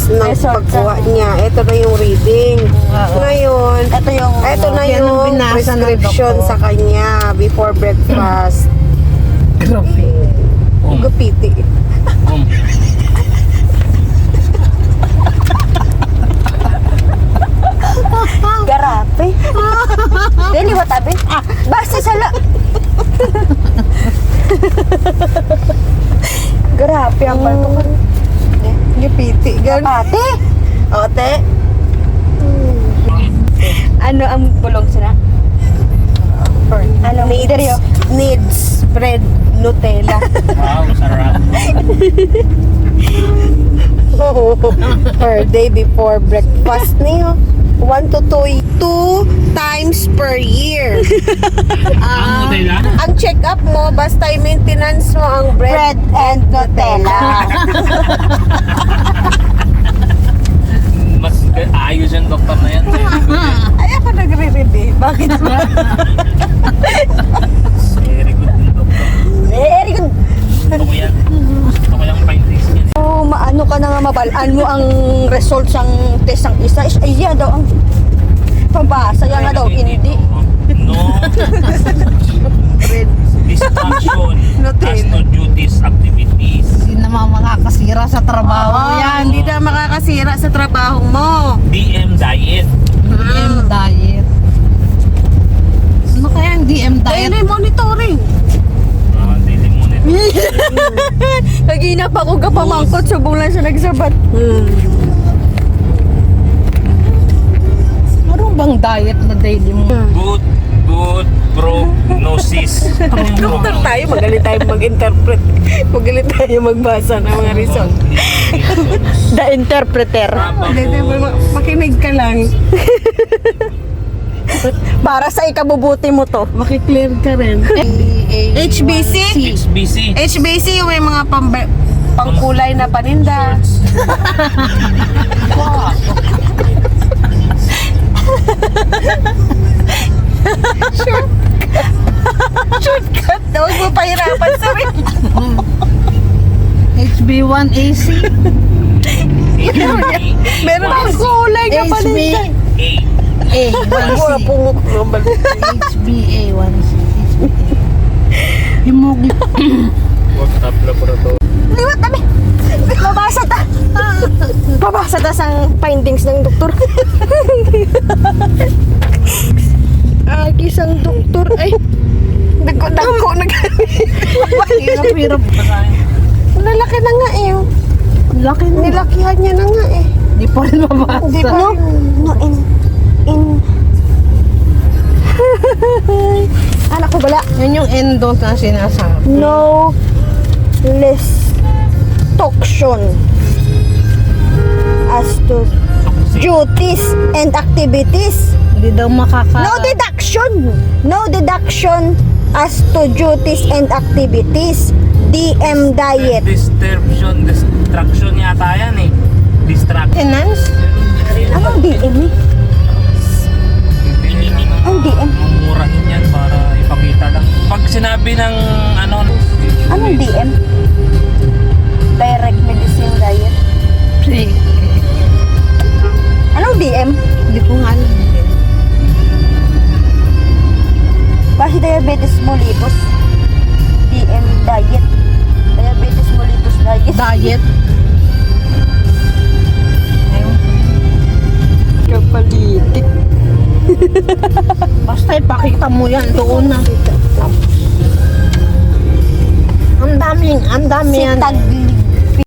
ng Result pagkuha niya. Ito na yung reading. Ngayon, ito na yung binasa ng prescription doktor. sa kanya before breakfast. Grabe. Gupiti. Garape. Dili wa tabi. Basta sala. Garape ang balto ko. Gupiti. Pati. Ote. Ano ang bulong sila? Ano Needs bread Nutella. Wow, sarap. Per day before breakfast niyo. 1 to 2 times per year. Ang Nutella? Ang check-up mo, basta i-maintenance mo ang bread and Nutella. Mas ayos yung doktor na yan. Ay, ako nagre-ready. Bakit ba? Very good yung doktor. Very good. Ito ko yan. Ito ko yung findings niya. Oh, maano ka na nga mabalaan mo ang results ng test ng isa. Ay, yan daw ang pabasa. Yan nga daw, hindi. No. Distraction as to duties, activities. Hindi naman makakasira sa trabaho yan. Hindi na makakasira sa trabaho mo. DM diet. DM diet. Ano kaya ang DM diet? Daily monitoring. Daily monitor. Kagina pa ko kapamangkot, subong lang siya nagsabat. Meron bang diet na daily mo? Good prognosis. Doktor tayo, magaling tayo mag-interpret. Magaling tayo magbasa ng mga result. The interpreter. Hindi, makinig ka lang. Para sa ikabubuti mo to. Makiklear ka rin. HBC? HBC. HBC yung may mga pangkulay na paninda. Shortcut. Huwag mo pahirapan sa rin. HB1AC. Meron akong kulay na paninda. Wala A1C. pumuk. HbA1c. Hemoglobin. Worked up laboratory. Liwat kami. Mabasa ta. Mabasa ta sa findings ng doktor. Kisang doktor ay nagko Hirap-hirap. Lalaki na nga eh. Laki na. Nilakihan niya na nga eh. Di pa rin mabasa. Di pa rin. No, in anak ko bala. Yan yung endo na sinasabi. No restriction as to duties and activities. Hindi daw No deduction as to duties and activities. DM diet. Distraction yata yan eh. Distraction. Maintenance? Anong DM eh? Ang DM? Mumurahin yan para ipakita lang. Pag sinabi ng ano, Anong DM? Direct medicine diet. Anong DM? Hindi ko nga alam. Basi diabetes mellitus. DM diet. Diabetes mellitus diet. Diet. Ayun. Kapalitik. Basta ipakita mo yan doon na. Ang dami Si yan. Tag